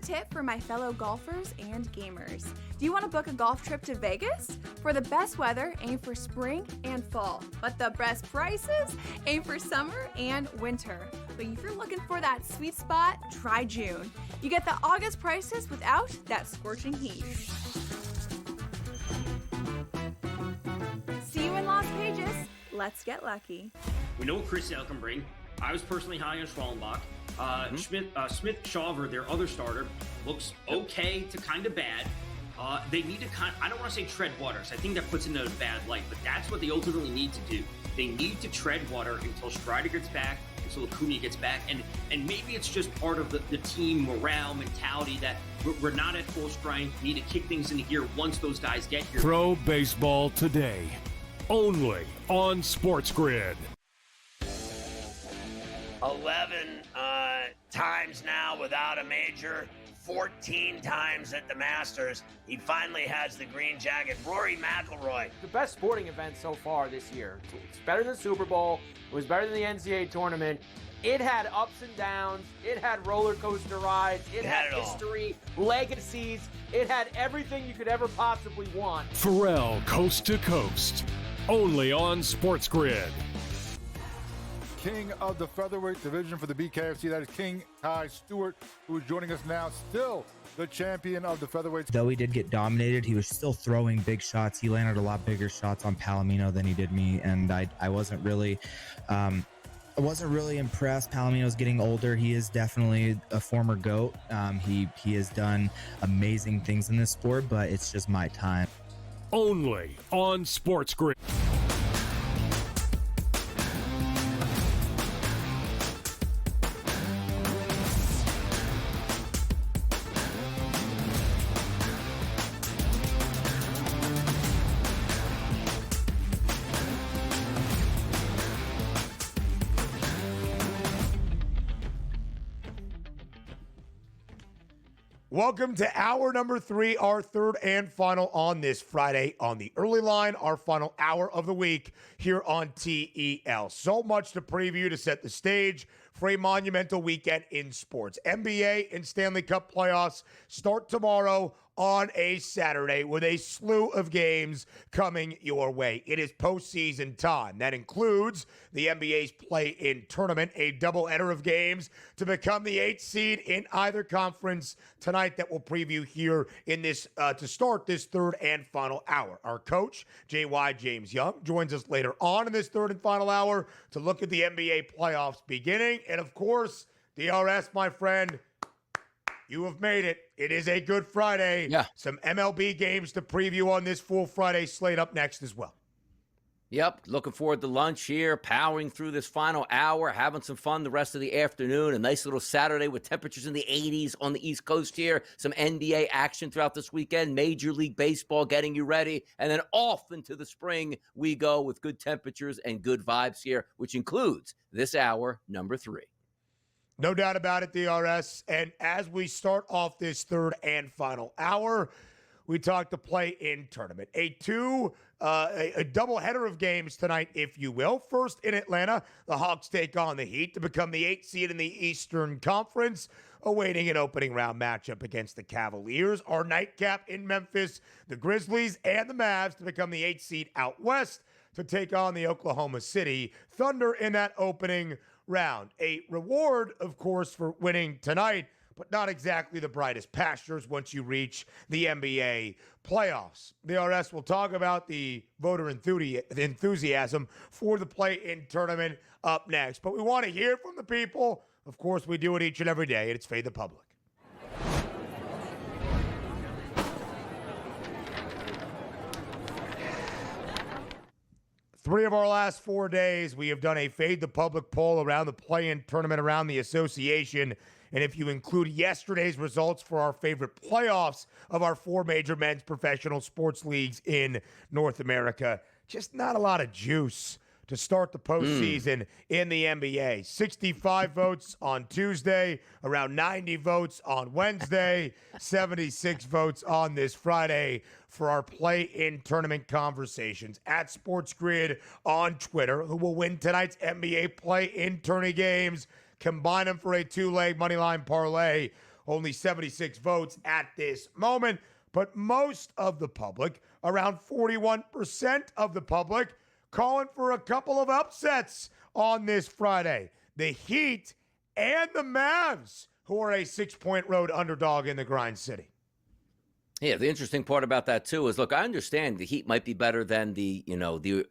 tip for my fellow golfers and gamers. Do you want to book a golf trip to Vegas? For the best weather, aim for spring and fall. But the best prices, aim for summer and winter. But if you're looking for that sweet spot, try June. You get the August prices without that scorching heat. See you in Las Vegas. Let's get lucky. We know what Chris Sale can bring. I was personally high on Schwallenbach. Smith Shawver, their other starter, looks okay to kind of bad. They need to I don't want to say tread waters. I think that puts into a bad light, but that's what they ultimately need to do. They need to tread water until Strider gets back, until Acuna gets back, and maybe it's just part of the team morale mentality that we're not at full strength. We need to kick things into gear once those guys get here. Pro Baseball Today, only on SportsGrid. 11 times now without a major, 14 times at the Masters. He finally has the green jacket. Rory McIlroy. The best sporting event so far this year. It's better than the Super Bowl. It was better than the NCAA tournament. It had ups and downs. It had roller coaster rides. It had history, legacies. It had everything you could ever possibly want. Pharrell, Coast to Coast, only on SportsGrid. King of the featherweight division for the BKFC. That is King Kai Stewart, who is joining us now, still the champion of the featherweights. Though he did get dominated, he was still throwing big shots. He landed a lot bigger shots on Palomino than he did me, and I wasn't really impressed. Palomino's getting older. He is definitely a former GOAT. He has done amazing things in this sport, but it's just my time. Only on SportsGrid. Welcome to hour number 3, our third and final on this Friday on the early line, our final hour of the week here on TEL. So much to preview to set the stage for a monumental weekend in sports. NBA and Stanley Cup playoffs start tomorrow on a Saturday with a slew of games coming your way. It is postseason time. That includes the NBA's play-in tournament, a doubleheader of games to become the 8th seed in either conference tonight that we'll preview here in this to start this third and final hour. Our coach, J.Y. James Young, joins us later on in this third and final hour to look at the NBA playoffs beginning. And of course, DRS, my friend, you have made it. It is a Good Friday. Yeah. Some MLB games to preview on this full Friday slate up next as well. Yep. Looking forward to lunch here, powering through this final hour, having some fun the rest of the afternoon. A nice little Saturday with temperatures in the 80s on the East Coast here. Some NBA action throughout this weekend. Major League Baseball getting you ready. And then off into the spring we go with good temperatures and good vibes here, which includes this hour, number 3. No doubt about it, DRS. And as we start off this third and final hour, we talk the play-in tournament. A doubleheader of games tonight, if you will. First in Atlanta, the Hawks take on the Heat to become the 8th seed in the Eastern Conference, awaiting an opening round matchup against the Cavaliers. Our nightcap in Memphis, the Grizzlies and the Mavs to become the 8th seed out west to take on the Oklahoma City Thunder in that opening round. A reward, of course, for winning tonight, but not exactly the brightest pastures once you reach the NBA playoffs. The RS will talk about the voter enthusiasm for the play-in tournament up next. But we want to hear from the people. Of course, we do it each and every day, and it's Fade the Public. Three of our last 4 days, we have done a Fade the Public poll around the play-in tournament around the association. And if you include yesterday's results for our favorite playoffs of our 4 major men's professional sports leagues in North America, just not a lot of juice to start the postseason in the NBA. 65 votes on Tuesday, around 90 votes on Wednesday, 76 votes on this Friday for our play-in tournament conversations. At SportsGrid on Twitter, who will win tonight's NBA play-in tourney games, combine them for a 2-leg moneyline parlay. only 76 votes at this moment. But most of the public, around 41% of the public, calling for a couple of upsets on this Friday. The Heat and the Mavs, who are a 6-point road underdog in the Grind City. Yeah, the interesting part about that too is, look, I understand the Heat might be better than the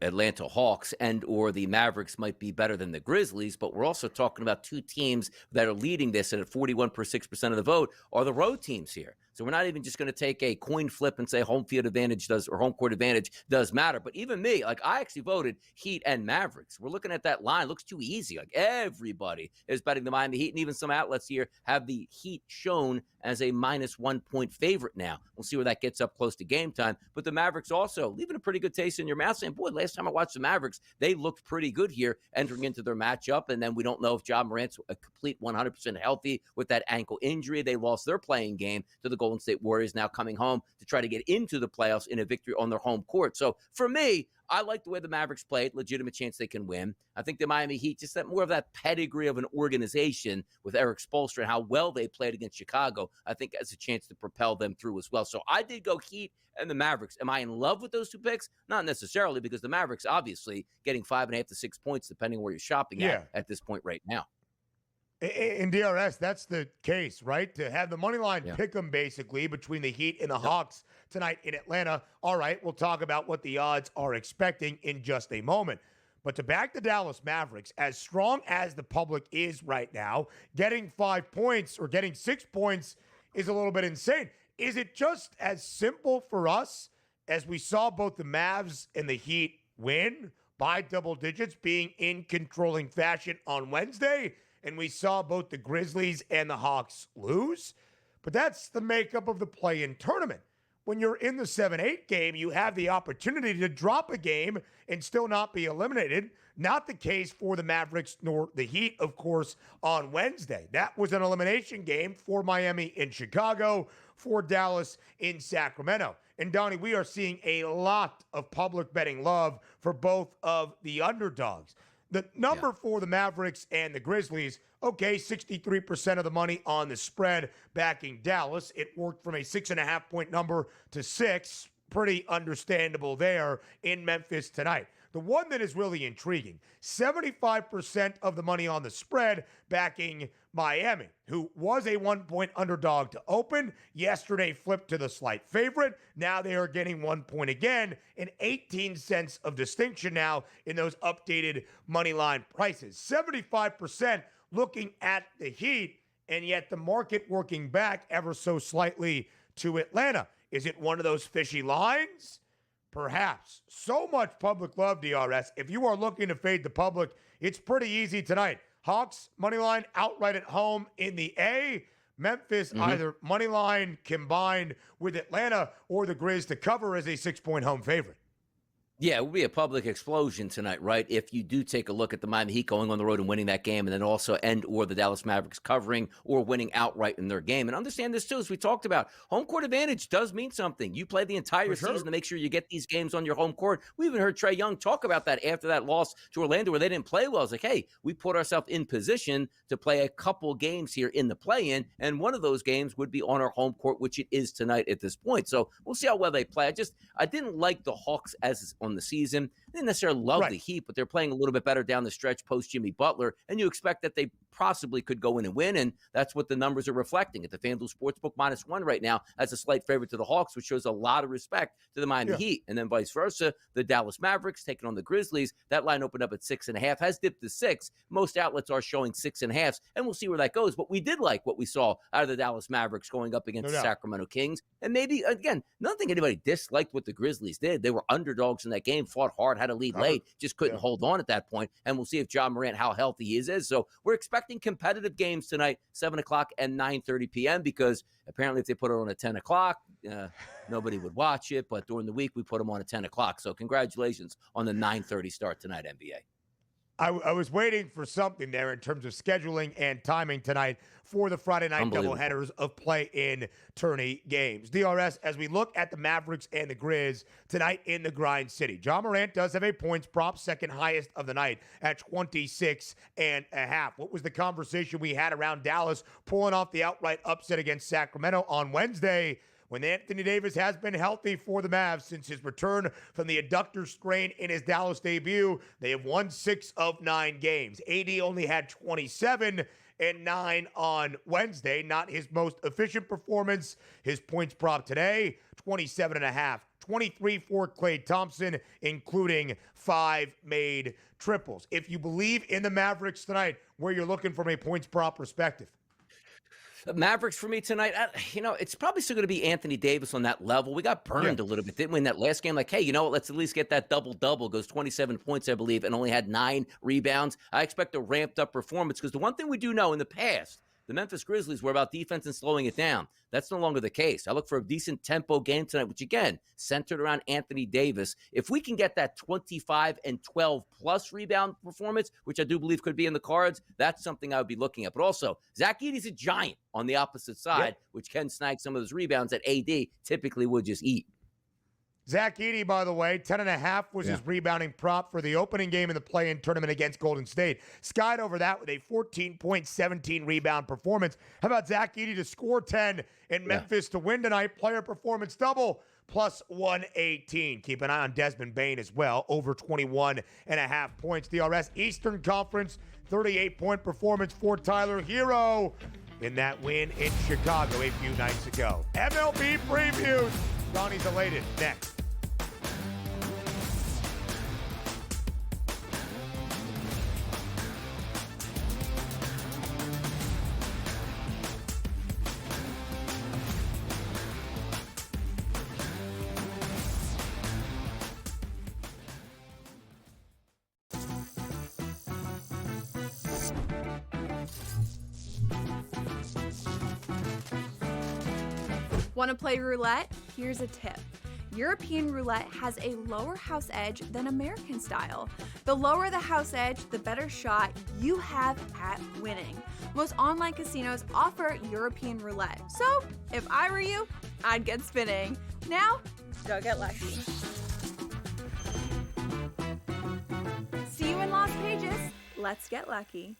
Atlanta Hawks, and or the Mavericks might be better than the Grizzlies, but we're also talking about two teams that are leading this, and at 41.6% of the vote are the road teams here. So we're not even just going to take a coin flip and say home field advantage does, or home court advantage does matter. But even me, like, I actually voted Heat and Mavericks. We're looking at that line. It looks too easy. Like, everybody is betting the Miami Heat, and even some outlets here have the Heat shown as a -1 point favorite now. We'll see where that gets up close to game time. But the Mavericks also leaving a pretty good taste in your mouth, saying, boy, last time I watched the Mavericks, they looked pretty good here entering into their matchup. And then we don't know if Ja Morant's a complete 100% healthy with that ankle injury. They lost their playing game to the Golden State Warriors, now coming home to try to get into the playoffs in a victory on their home court. So for me, I like the way the Mavericks played. Legitimate chance they can win. I think the Miami Heat, just that more of that pedigree of an organization with Eric Spoelstra and how well they played against Chicago, I think has a chance to propel them through as well. So I did go Heat and the Mavericks. Am I in love with those two picks? Not necessarily, because the Mavericks obviously getting 5.5 to 6 points, depending where you're shopping at this point right now. In DRS, that's the case, right? To have the money line pick them basically between the Heat and the Hawks tonight in Atlanta. All right, we'll talk about what the odds are expecting in just a moment. But to back the Dallas Mavericks, as strong as the public is right now, getting 5 points or getting 6 points is a little bit insane. Is it just as simple for us as we saw both the Mavs and the Heat win by double digits, being in controlling fashion on Wednesday? And we saw both the Grizzlies and the Hawks lose. But that's the makeup of the play-in tournament. When you're in the 7-8 game, you have the opportunity to drop a game and still not be eliminated. Not the case for the Mavericks nor the Heat, of course, on Wednesday. That was an elimination game for Miami in Chicago, for Dallas in Sacramento. And Donnie, we are seeing a lot of public betting love for both of the underdogs. The number for the Mavericks and the Grizzlies, okay, 63% of the money on the spread backing Dallas. It worked from a 6.5-point number to 6. Pretty understandable there in Memphis tonight. The one that is really intriguing, 75% of the money on the spread backing Miami, who was a 1-point underdog to open. Yesterday flipped to the slight favorite. Now they are getting 1 point again, and 18 cents of distinction now in those updated money line prices. 75% looking at the Heat, and yet the market working back ever so slightly to Atlanta. Is it one of those fishy lines? Perhaps. So much public love, DRS. If you are looking to fade the public, it's pretty easy tonight. Hawks, money line outright at home in the A. Memphis, either money line combined with Atlanta or the Grizz to cover as a 6-point home favorite. Yeah, it will be a public explosion tonight, right? If you do take a look at the Miami Heat going on the road and winning that game, and then also or the Dallas Mavericks covering or winning outright in their game. And understand this too, as we talked about, home court advantage does mean something. You play the entire season to make sure you get these games on your home court. We even heard Trae Young talk about that after that loss to Orlando where they didn't play well. It's like, hey, we put ourselves in position to play a couple games here in the play-in, and one of those games would be on our home court, which it is tonight at this point. So we'll see how well they play. I didn't like the Hawks as on the season. I didn't necessarily love the Heat, but they're playing a little bit better down the stretch post Jimmy Butler, and you expect that they possibly could go in and win, and that's what the numbers are reflecting. At the FanDuel Sportsbook, -1 right now as a slight favorite to the Hawks, which shows a lot of respect to the Miami Heat. And then vice versa, the Dallas Mavericks taking on the Grizzlies. That line opened up at 6.5, has dipped to 6. Most outlets are showing 6.5, and we'll see where that goes. But we did like what we saw out of the Dallas Mavericks going up against the Sacramento Kings. And maybe, again, nothing anybody disliked what the Grizzlies did. They were underdogs in that game, fought hard, had a lead late, just couldn't hold on at that point. And we'll see if Ja Morant, how healthy he is. So we're expecting competitive games tonight, 7 o'clock and 9:30 p.m. because apparently if they put it on at 10 o'clock, nobody would watch it. But during the week, we put them on at 10 o'clock. So congratulations on the 9:30 start tonight, NBA. I was waiting for something there in terms of scheduling and timing tonight for the Friday night doubleheaders of play-in tourney games. DRS, as we look at the Mavericks and the Grizz tonight in the Grind City, John Morant does have a points prop, second highest of the night at 26.5. What was the conversation we had around Dallas pulling off the outright upset against Sacramento on Wednesday? When Anthony Davis has been healthy for the Mavs since his return from the adductor strain in his Dallas debut, they have won 6 of 9 games. AD only had 27 and 9 on Wednesday. Not his most efficient performance. His points prop today, 27.5. 23 for Klay Thompson, including 5 made triples. If you believe in the Mavericks tonight, where you're looking from a points prop perspective. Mavericks for me tonight, it's probably still going to be Anthony Davis on that level. We got burned a little bit, didn't we, in that last game? Like, hey, let's at least get that double-double. Goes 27 points, I believe, and only had 9 rebounds. I expect a ramped-up performance because the one thing we do know in the past, the Memphis Grizzlies were about defense and slowing it down. That's no longer the case. I look for a decent tempo game tonight, which, again, centered around Anthony Davis. If we can get that 25 and 12-plus rebound performance, which I do believe could be in the cards, that's something I would be looking at. But also, Zach Edey's a giant on the opposite side, which can snag some of those rebounds that AD typically would just eat. Zach Edey, by the way, 10.5 was his rebounding prop for the opening game in the play-in tournament against Golden State. Skied over that with a 14.17 rebound performance. How about Zach Edey to score 10 in Memphis to win tonight? Player performance double, plus 118. Keep an eye on Desmond Bane as well, over 21.5 points. DRS Eastern Conference, 38-point performance for Tyler Hero in that win in Chicago a few nights ago. MLB previews. Donnie's elated. Next. Want to play roulette? Here's a tip. European roulette has a lower house edge than American style. The lower the house edge, the better shot you have at winning. Most online casinos offer European roulette. So, if I were you, I'd get spinning. Now, go get lucky. See you in Las Vegas. Let's get lucky.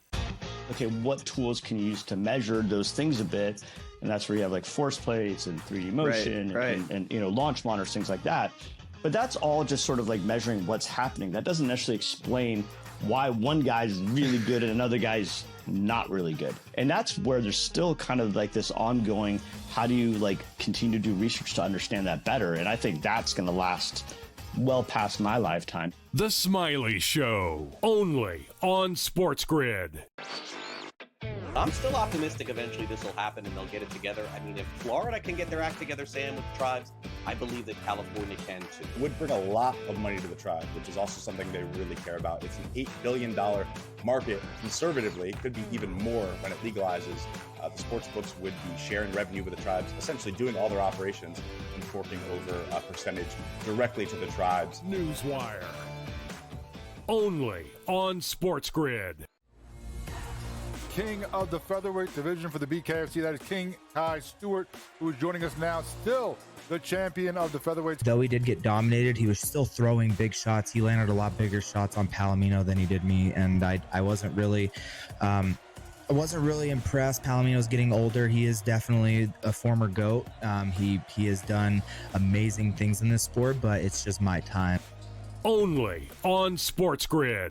Okay, what tools can you use to measure those things a bit? And that's where you have like force plates and 3D motion and launch monitors, things like that. But that's all just sort of like measuring what's happening. That doesn't necessarily explain why one guy's really good and another guy's not really good. And that's where there's still kind of like this ongoing, how do you like continue to do research to understand that better? And I think that's going to last well past my lifetime. The Smiley Show, only on SportsGrid. I'm still optimistic eventually this will happen and they'll get it together. I mean, if Florida can get their act together, Sam, with the tribes, I believe that California can too. Would bring a lot of money to the tribe, which is also something they really care about. It's an $8 billion market conservatively. It could be even more when it legalizes. The sports books would be sharing revenue with the tribes, essentially doing all their operations and forking over a percentage directly to the tribes. Newswire, only on SportsGrid. King of the featherweight division for the BKFC, that is King Kai Stewart, who is joining us now, still the champion of the featherweight. Though he did get dominated, he was still throwing big shots. He landed a lot bigger shots on Palomino than he did me, and I wasn't really impressed. Palomino's getting older. He is definitely a former GOAT. He has done amazing things in this sport, but it's just my time. Only on SportsGrid.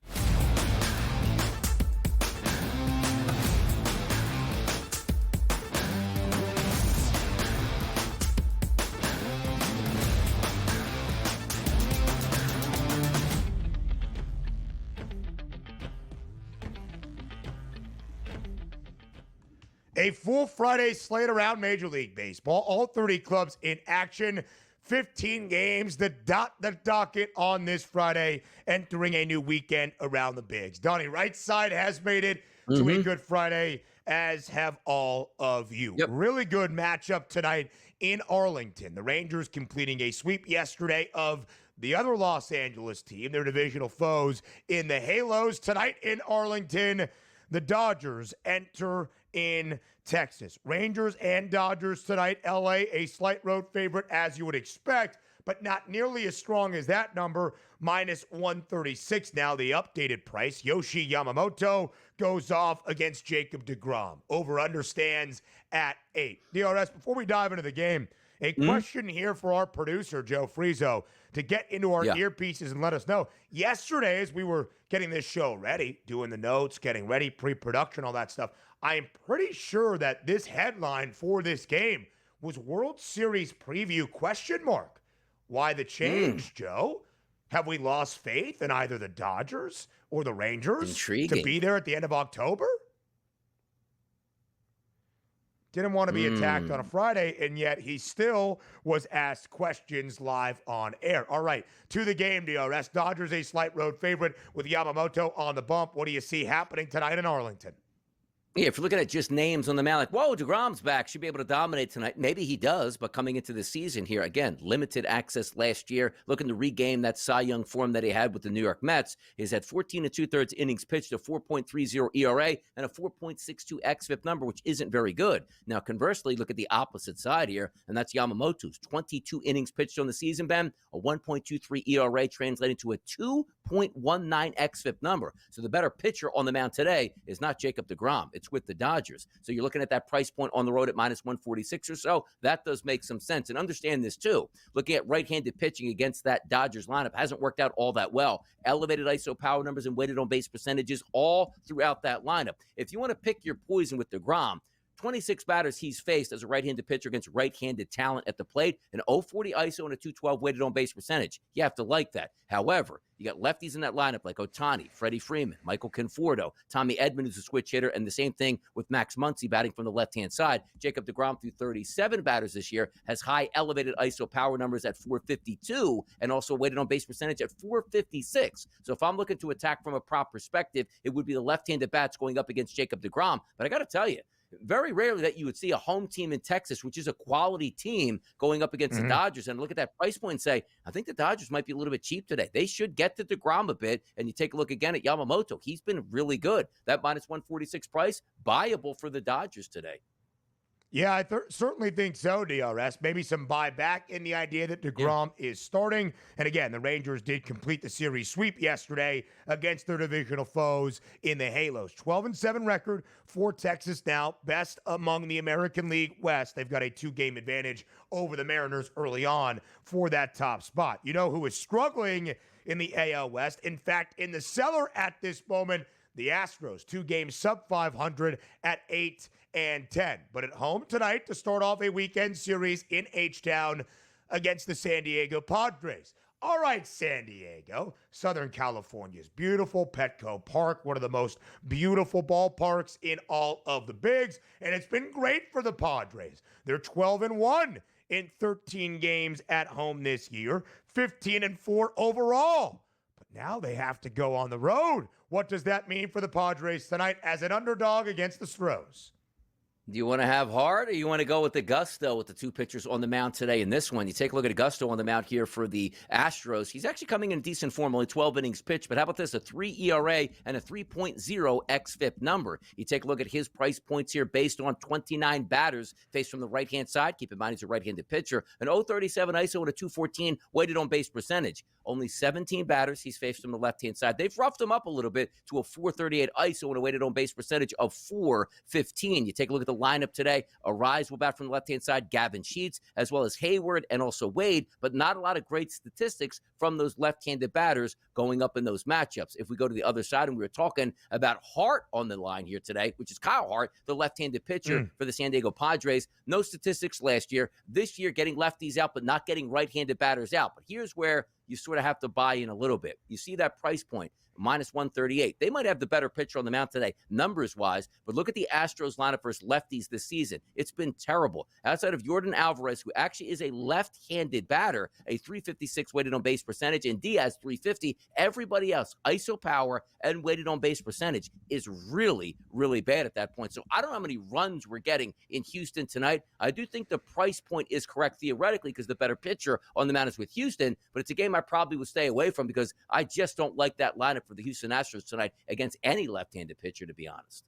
A full Friday slate around Major League Baseball. All 30 clubs in action. 15 games that dot the docket on this Friday, entering a new weekend around the bigs. Donnie, right side has made it to a good Friday, as have all of you. Really good matchup tonight in Arlington. The Rangers completing a sweep yesterday of the other Los Angeles team, their divisional foes in the Halos tonight in Arlington. The Dodgers enter in Texas. Rangers and Dodgers tonight. LA, a slight road favorite as you would expect, but not nearly as strong as that number. Minus 136 now, the updated price. Yoshi Yamamoto goes off against Jacob deGrom. Over-under stands at 8. DRS, before we dive into the game, a question here for our producer, Joe Frizo, to get into our earpieces and let us know. Yesterday, as we were getting this show ready, doing the notes, getting ready, pre-production, all that stuff, I am pretty sure that this headline for this game was World Series preview ? Why the change, Joe? Have we lost faith in either the Dodgers or the Rangers to be there at the end of October? Didn't want to be attacked on a Friday, and yet he still was asked questions live on air. All right, to the game, DRS. Dodgers a slight road favorite with Yamamoto on the bump. What do you see happening tonight in Arlington? Yeah, if you're looking at just names on the mound, like, whoa, deGrom's back, should be able to dominate tonight. Maybe he does, but coming into the season here, again, limited access last year, looking to regain that Cy Young form that he had with the New York Mets. He's had 14 2/3 innings pitched, a 4.30 ERA, and a 4.62 xFIP number, which isn't very good. Now, conversely, look at the opposite side here, and that's Yamamoto's 22 innings pitched on the season, Ben, a 1.23 ERA, translating to a 2.19 xFIP number. So the better pitcher on the mound today is not Jacob deGrom. It's with the Dodgers. So you're looking at that price point on the road at minus 146 or so. That does make some sense. And understand this too. Looking at right-handed pitching against that Dodgers lineup hasn't worked out all that well. Elevated ISO power numbers and weighted on base percentages all throughout that lineup. If you want to pick your poison with deGrom, 26 batters he's faced as a right-handed pitcher against right-handed talent at the plate, an 0.40 ISO and a 212 weighted on base percentage. You have to like that. However, you got lefties in that lineup like Ohtani, Freddie Freeman, Michael Conforto, Tommy Edman, who's a switch hitter, and the same thing with Max Muncy batting from the left-hand side. Jacob deGrom, through 37 batters this year, has high elevated ISO power numbers at 452 and also weighted on base percentage at 456. So if I'm looking to attack from a prop perspective, it would be the left-handed bats going up against Jacob deGrom. But I got to tell you, very rarely that you would see a home team in Texas, which is a quality team, going up against the Dodgers, and look at that price point and say, I think the Dodgers might be a little bit cheap today. They should get to deGrom a bit, and you take a look again at Yamamoto. He's been really good. That minus 146 price, buyable for the Dodgers today. Yeah, I certainly think so, DRS. Maybe some buyback in the idea that deGrom is starting. And again, the Rangers did complete the series sweep yesterday against their divisional foes in the Halos. 12-7 record for Texas now, best among the American League West. They've got a 2-game advantage over the Mariners early on for that top spot. You know who is struggling in the AL West? In fact, in the cellar at this moment, the Astros, 2 games sub 500 at 8-10. But at home tonight to start off a weekend series in H-Town against the San Diego Padres. All right, San Diego, Southern California's beautiful Petco Park, one of the most beautiful ballparks in all of the bigs, and it's been great for the Padres. They're 12-1 in 13 games at home this year, 15-4 overall. But now they have to go on the road. What does that mean for the Padres tonight as an underdog against the Stros? Do you want to have heart, or you want to go with the gusto with the 2 pitchers on the mound today in this one? You take a look at Augusto on the mound here for the Astros. He's actually coming in decent form, only 12 innings pitched. But how about this? A 3 ERA and a 3.0 xFIP number. You take a look at his price points here based on 29 batters faced from the right-hand side. Keep in mind he's a right-handed pitcher. An 0.37 ISO and a 214 weighted on base percentage. Only 17 batters he's faced from the left-hand side. They've roughed him up a little bit to a 438 ISO and a weighted on base percentage of 415. You take a look at the lineup today. Arise will bat from the left-hand side, Gavin Sheets, as well as Hayward and also Wade, but not a lot of great statistics from those left-handed batters going up in those matchups. If we go to the other side, and we were talking about Hart on the line here today, which is Kyle Hart, the left-handed pitcher for the San Diego Padres. No statistics last year. This year, getting lefties out, but not getting right-handed batters out. But here's where you sort of have to buy in a little bit. You see that price point, minus 138. They might have the better pitcher on the mound today, numbers-wise, but look at the Astros lineup versus lefties this season. It's been terrible. Outside of Yordan Alvarez, who actually is a left-handed batter, a 356 weighted on base percentage, and Diaz 350, everybody else, ISO power and weighted on base percentage, is really, really bad at that point. So I don't know how many runs we're getting in Houston tonight. I do think the price point is correct theoretically because the better pitcher on the mound is with Houston, but it's a game game I probably would stay away from because I just don't like that lineup for the Houston Astros tonight against any left-handed pitcher, to be honest.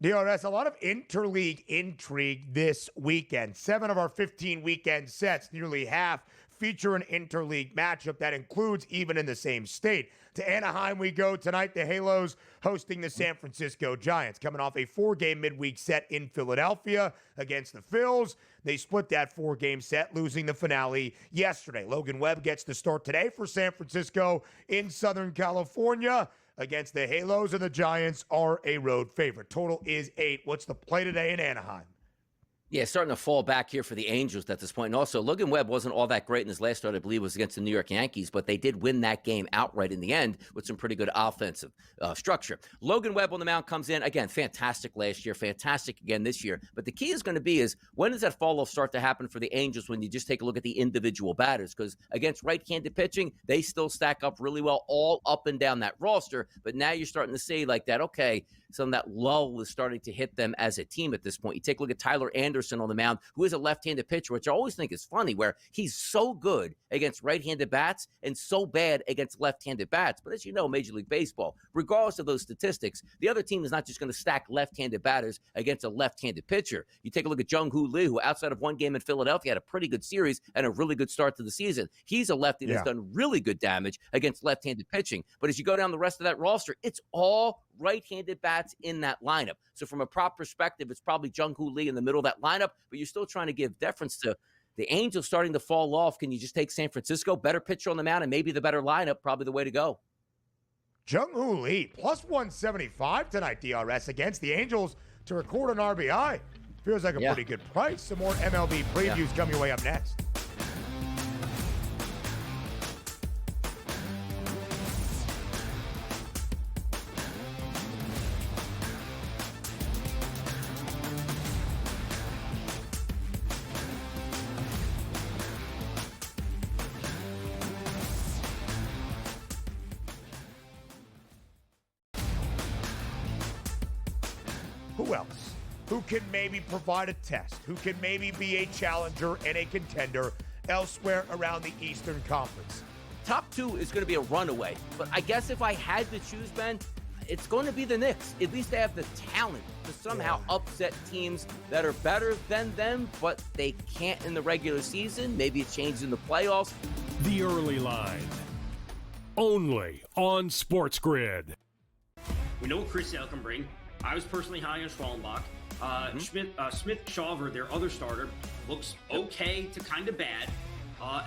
DRS, a lot of interleague intrigue this weekend. 7 of our 15 weekend sets, nearly half, feature an interleague matchup that includes even in the same state. To Anaheim we go tonight. The Halos hosting the San Francisco Giants, coming off a 4-game midweek set in Philadelphia against the Phils. They split that 4-game set, losing the finale yesterday. Logan Webb gets the start today for San Francisco in Southern California against the Halos, and the Giants are a road favorite. Total is 8. What's the play today in Anaheim? Yeah, starting to fall back here for the Angels at this point. And also, Logan Webb wasn't all that great in his last start, I believe, was against the New York Yankees, but they did win that game outright in the end with some pretty good offensive structure. Logan Webb on the mound comes in, again, fantastic last year, fantastic again this year. But the key is going to be is when does that fall-off start to happen for the Angels when you just take a look at the individual batters? Because against right-handed pitching, they still stack up really well all up and down that roster. But now you're starting to see like that, okay, some of that lull is starting to hit them as a team at this point. You take a look at Tyler Anderson on the mound, who is a left-handed pitcher, which I always think is funny, where he's so good against right-handed bats and so bad against left-handed bats. But as you know, Major League Baseball, regardless of those statistics, the other team is not just going to stack left-handed batters against a left-handed pitcher. You take a look at Jung-Hoo Lee, who outside of one game in Philadelphia had a pretty good series and a really good start to the season. He's a lefty that's done really good damage against left-handed pitching. But as you go down the rest of that roster, it's all right-handed bats in that lineup. So from a prop perspective, it's probably Jung-Hoo Lee in the middle of that lineup, but you're still trying to give deference to the Angels starting to fall off. Can you just take San Francisco? Better pitcher on the mound and maybe the better lineup, probably the way to go. Jung-Hoo Lee, plus 175 tonight, DRS, against the Angels to record an RBI. Feels like a pretty good price. Some more MLB previews coming your way up next. Who else? Who can maybe provide a test? Who can maybe be a challenger and a contender elsewhere around the Eastern Conference? Top 2 is going to be a runaway. But I guess if I had to choose, Ben, it's going to be the Knicks. At least they have the talent to somehow upset teams that are better than them, but they can't in the regular season. Maybe it changes in the playoffs. The Early Line. Only on SportsGrid. We know what Chris Sale can bring. I was personally high on Schwallenbach. Smith Shawver, their other starter, looks okay to kind of bad.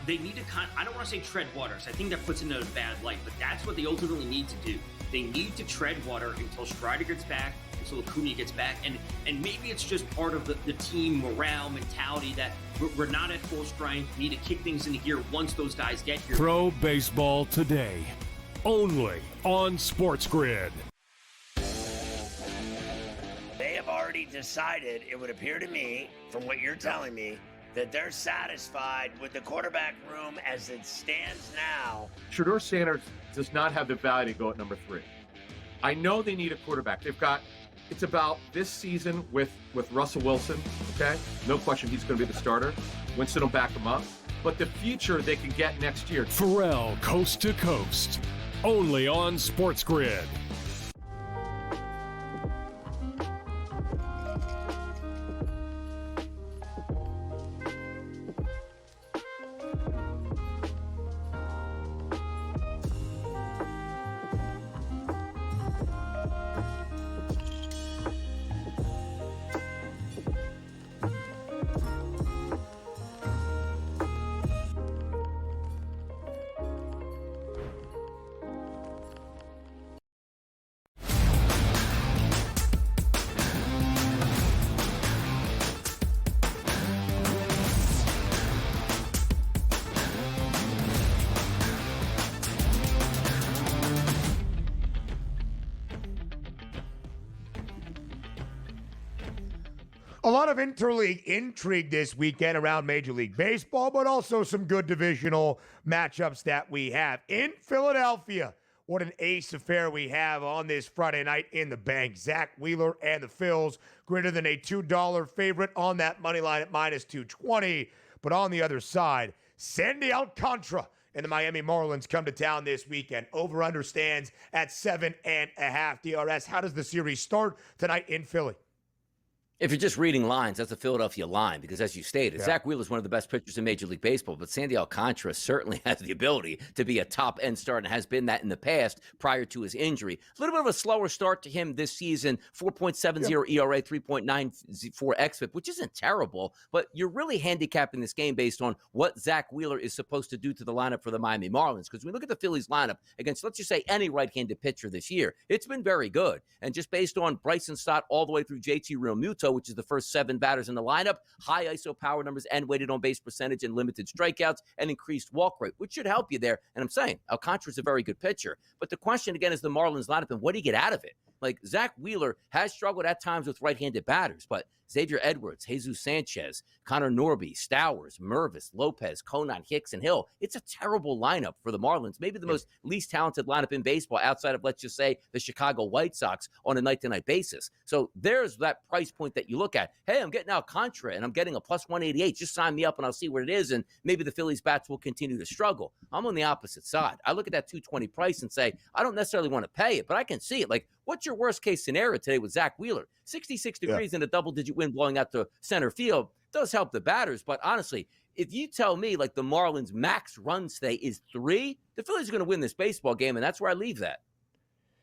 They need to I don't want to say tread water, so I think that puts it in a bad light, but that's what they ultimately need to do. They need to tread water until Strider gets back, until Acuna gets back, and maybe it's just part of the team morale mentality that we're not at full strength, we need to kick things into gear once those guys get here. Pro Baseball Today, only on SportsGrid. They have already decided, it would appear to me, from what you're telling me, that they're satisfied with the quarterback room as it stands now. Shedeur Sanders does not have the value to go at number 3. I know they need a quarterback. It's about this season with Russell Wilson, okay? No question he's going to be the starter. Winston will back him up. But the future they can get next year. Pharrell, Coast to Coast, only on SportsGrid. A lot of interleague intrigue this weekend around Major League Baseball, but also some good divisional matchups that we have. In Philadelphia, what an ace affair we have on this Friday night in the bank. Zach Wheeler and the Phils, greater than a $2 favorite on that money line at minus 220. But on the other side, Sandy Alcantara and the Miami Marlins come to town this weekend. Over-under stands at 7.5. DRS, how does the series start tonight in Philly? If you're just reading lines, that's a Philadelphia line because, as you stated, Zach Wheeler is one of the best pitchers in Major League Baseball, but Sandy Alcantara certainly has the ability to be a top-end starter and has been that in the past prior to his injury. A little bit of a slower start to him this season, 4.70 ERA, 3.94 xFIP, which isn't terrible, but you're really handicapping this game based on what Zach Wheeler is supposed to do to the lineup for the Miami Marlins, because when we look at the Phillies lineup against, let's just say, any right-handed pitcher this year, it's been very good. And just based on Bryson Stott all the way through JT Realmuto, which is the first 7 batters in the lineup, high ISO power numbers and weighted on base percentage and limited strikeouts and increased walk rate, which should help you there. And I'm saying Alcantara is a very good pitcher. But the question again is the Marlins lineup and what do you get out of it? Like, Zach Wheeler has struggled at times with right-handed batters, but Xavier Edwards, Jesus Sanchez, Connor Norby, Stowers, Mervis, Lopez, Conan, Hicks, and Hill. It's a terrible lineup for the Marlins. Maybe the most least talented lineup in baseball outside of, let's just say, the Chicago White Sox on a night-to-night basis. So there's that price point that you look at. Hey, I'm getting Alcantara, and I'm getting a plus 188. Just sign me up, and I'll see what it is, and maybe the Phillies bats will continue to struggle. I'm on the opposite side. I look at that 220 price and say, I don't necessarily want to pay it, but I can see it. Like, what's your worst-case scenario today with Zach Wheeler? 66 degrees and a double-digit wind blowing out to center field does help the batters. But honestly, if you tell me like the Marlins' max runs today is 3, the Phillies are going to win this baseball game, and that's where I leave that.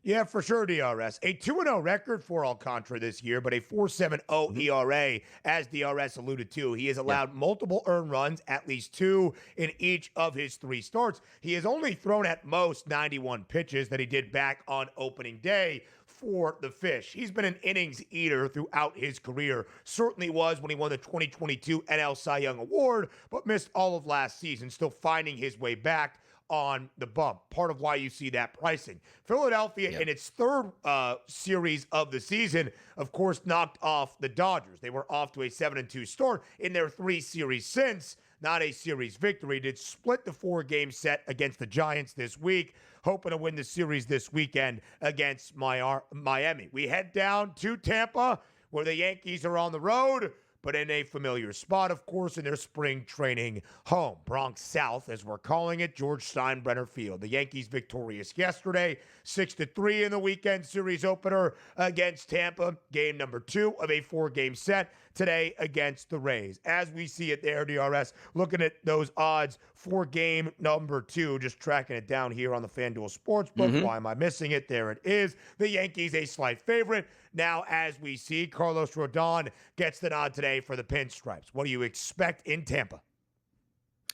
Yeah, for sure, DRS. A 2-0 record for Alcantara this year, but a 4.70 ERA, as DRS alluded to. He has allowed multiple earned runs, at least 2 in each of his 3 starts. He has only thrown at most 91 pitches that he did back on opening day for the Fish. He's been an innings eater throughout his career. Certainly was when he won the 2022 NL Cy Young Award, but missed all of last season, still finding his way back on the bump. Part of why you see that pricing. Philadelphia, in its 3rd series of the season, of course, knocked off the Dodgers. They were off to a 7-2 start in their 3 series since. Not a series victory. Did split the 4-game set against the Giants this week, hoping to win the series this weekend against Miami. We head down to Tampa, where the Yankees are on the road, but in a familiar spot, of course, in their spring training home. Bronx South, as we're calling it, George Steinbrenner Field. The Yankees victorious yesterday, 6-3 in the weekend series opener against Tampa. Game number 2 of a 4-game set today against the Rays. As we see it there, DRS, looking at those odds for game number 2, just tracking it down here on the FanDuel Sportsbook. Why am I missing it? There it is. The Yankees a slight favorite. Now, as we see, Carlos Rodon gets the nod today for the Pinstripes. What do you expect in Tampa?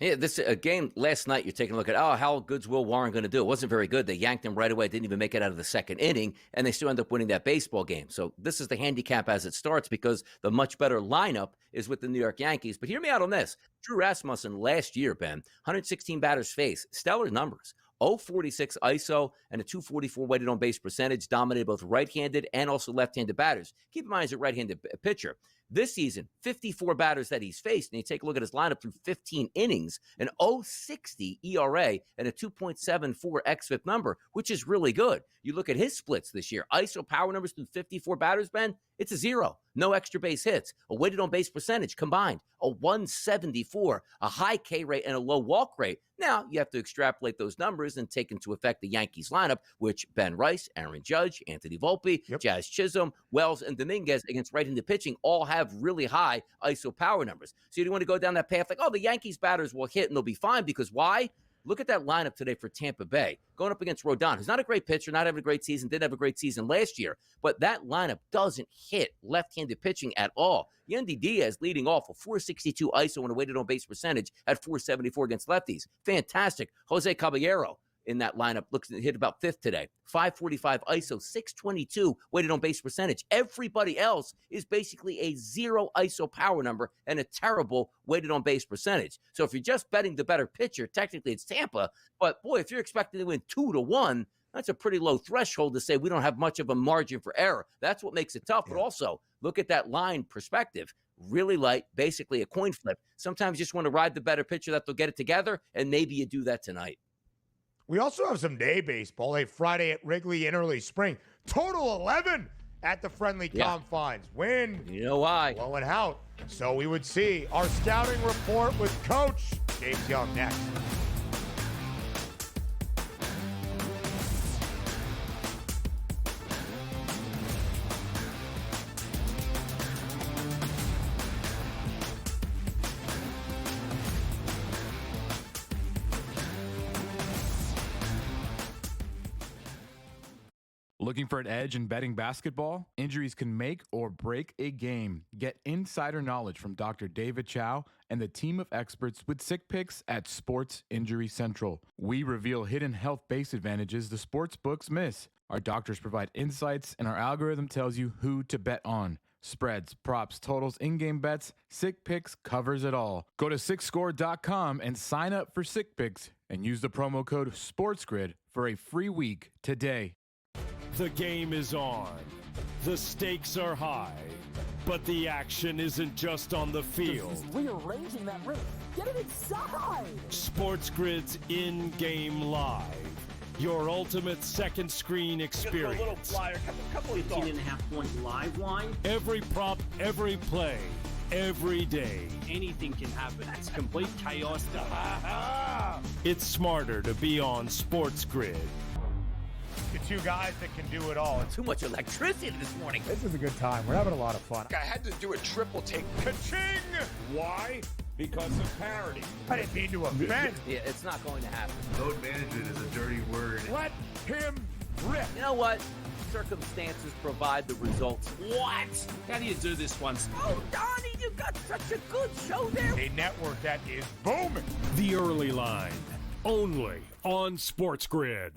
Yeah, this game last night, you're taking a look at, how good's Will Warren going to do? It wasn't very good. They yanked him right away. Didn't even make it out of the 2nd inning, and they still end up winning that baseball game. So this is the handicap as it starts because the much better lineup is with the New York Yankees. But hear me out on this. Drew Rasmussen last year, Ben, 116 batters faced, stellar numbers. 0.46 ISO and a 244 weighted on base percentage, dominated both right-handed and also left-handed batters. Keep in mind, he's a right-handed pitcher. This season, 54 batters that he's faced, and you take a look at his lineup through 15 innings, an 0.60 ERA and a 2.74 xFIP number, which is really good. You look at his splits this year, ISO power numbers through 54 batters, Ben, it's a 0. No extra base hits. A weighted on base percentage combined, a 174, a high K rate, and a low walk rate. Now, you have to extrapolate those numbers and take into effect the Yankees lineup, which Ben Rice, Aaron Judge, Anthony Volpe, Jazz Chisholm, Wells, and Dominguez against right-handed pitching all have really high ISO power numbers. So you don't want to go down that path like, the Yankees batters will hit and they'll be fine, because why? Look at that lineup today for Tampa Bay. Going up against Rodon, who's not a great pitcher, not having a great season, didn't have a great season last year. But that lineup doesn't hit left-handed pitching at all. Yandy Diaz leading off with 462 ISO and a weighted on base percentage at 474 against lefties. Fantastic. Jose Caballero in that lineup looks to hit about 5th today. 545 ISO, 622 weighted on base percentage. Everybody else is basically a 0 ISO power number and a terrible weighted on base percentage. So if you're just betting the better pitcher, technically it's Tampa. But boy, if you're expecting to win 2-1, that's a pretty low threshold to say we don't have much of a margin for error. That's what makes it tough. But also, look at that line perspective. Really light, basically a coin flip. Sometimes you just want to ride the better pitcher that they'll get it together, and maybe you do that tonight. We also have some day baseball, a Friday at Wrigley in early spring. Total 11 at the friendly confines. Wind, you know why? Blowing out. So we would see our scouting report with Coach James Young next. Looking for an edge in betting basketball? Injuries can make or break a game. Get insider knowledge from Dr. David Chow and the team of experts with Sick Picks at Sports Injury Central. We reveal hidden health-based advantages the sports books miss. Our doctors provide insights, and our algorithm tells you who to bet on. Spreads, props, totals, in-game bets, Sick Picks covers it all. Go to SickScore.com and sign up for Sick Picks and use the promo code SportsGrid for a free week today. The game is on. The stakes are high. But the action isn't just on the field. He's rearranging that ring. Get it inside! SportsGrid's in-game live. Your ultimate second screen experience. Just a little flyer, couple of 18.5-point live line. Every prop, every play, every day. Anything can happen. It's complete chaos. It's smarter to be on SportsGrid. The two guys that can do it all. Too much electricity this morning. This is a good time. We're having a lot of fun. I had to do a triple take. Ka-ching! Why? Because of parity. I didn't mean to offend. Yeah, it's not going to happen. Load management is a dirty word. Let him rip. You know what? Circumstances provide the results. What? How do you do this once? Oh, Donnie, you got such a good show there. A network that is booming. The Early Line, only on SportsGrid.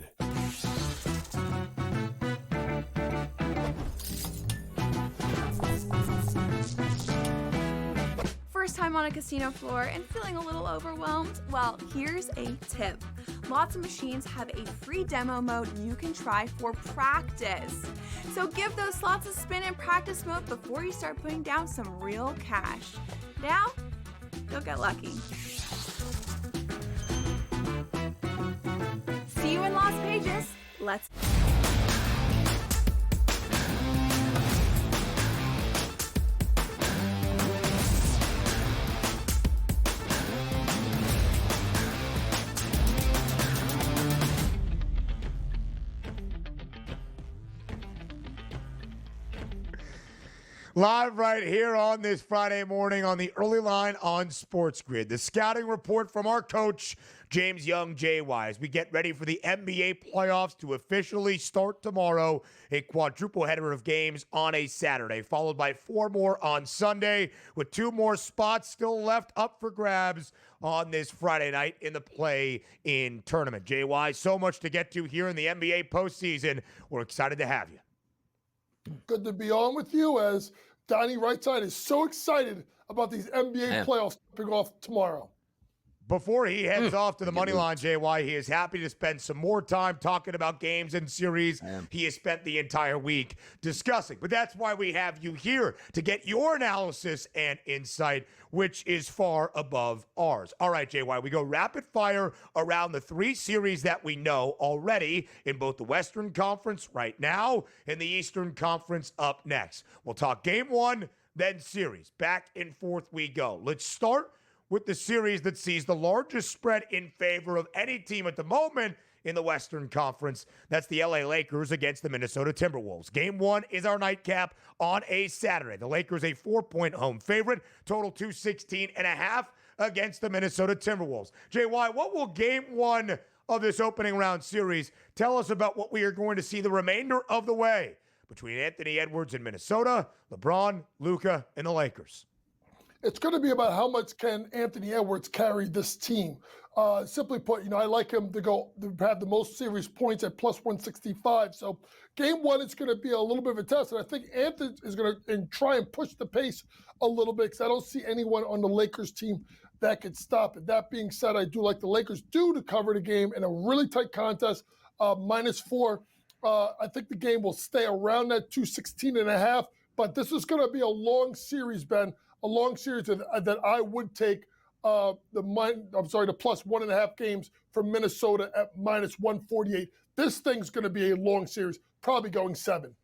First time on a casino floor and feeling a little overwhelmed? Well, here's a tip. Lots of machines have a free demo mode you can try for practice. So give those slots a spin in practice mode before you start putting down some real cash. Now, go get lucky. See you in Las Vegas. Let's... Live right here on this Friday morning on the Early Line on SportsGrid. The scouting report from our coach, James Young, JY, as we get ready for the NBA playoffs to officially start tomorrow. A quadruple header of games on a Saturday, followed by 4 more on Sunday, with 2 more spots still left up for grabs on this Friday night in the play-in tournament. JY, so much to get to here in the NBA postseason. We're excited to have you. Good to be on with you, as Donnie Rightside is so excited about these NBA playoffs kicking off tomorrow. Before he heads off to the money line, JY, he is happy to spend some more time talking about games and series he has spent the entire week discussing. But that's why we have you here, to get your analysis and insight, which is far above ours. All right, JY, we go rapid fire around the 3 series that we know already in both the Western Conference right now and the Eastern Conference up next. We'll talk game 1, then series. Back and forth we go. Let's start with the series that sees the largest spread in favor of any team at the moment in the Western Conference. That's the LA Lakers against the Minnesota Timberwolves. Game 1 is our nightcap on a Saturday. The Lakers a 4-point home favorite, total 216.5 against the Minnesota Timberwolves. JY, what will game 1 of this opening round series tell us about what we are going to see the remainder of the way between Anthony Edwards in Minnesota, LeBron, Luka, and the Lakers? It's going to be about how much can Anthony Edwards carry this team. Simply put, I like him to have the most series points at plus 165. So game 1 is going to be a little bit of a test. And I think Anthony is going to try and push the pace a little bit, because I don't see anyone on the Lakers team that could stop it. That being said, I do like the Lakers to cover the game in a really tight contest, -4. I think the game will stay around that 216.5. But this is going to be a long series, Ben. A long series that I would take the plus 1.5 games from Minnesota at -148. This thing's going to be a long series, probably going 7.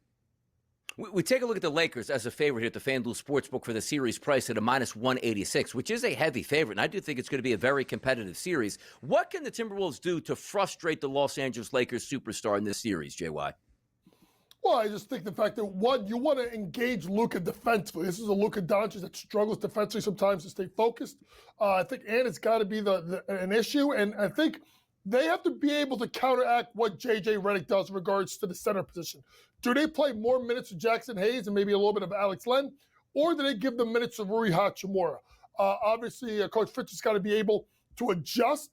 We take a look at the Lakers as a favorite here at the FanDuel Sportsbook for the series price at a -186, which is a heavy favorite, and I do think it's going to be a very competitive series. What can the Timberwolves do to frustrate the Los Angeles Lakers superstar in this series, JY? Well, I just think the fact that, one, you want to engage Luka defensively. This is a Luka Doncic that struggles defensively sometimes to stay focused. I think it's got to be an issue. And I think they have to be able to counteract what J.J. Redick does in regards to the center position. Do they play more minutes to Jackson Hayes and maybe a little bit of Alex Len, or do they give the minutes to Rui Hachimura? Obviously, Coach Fitch has got to be able to adjust,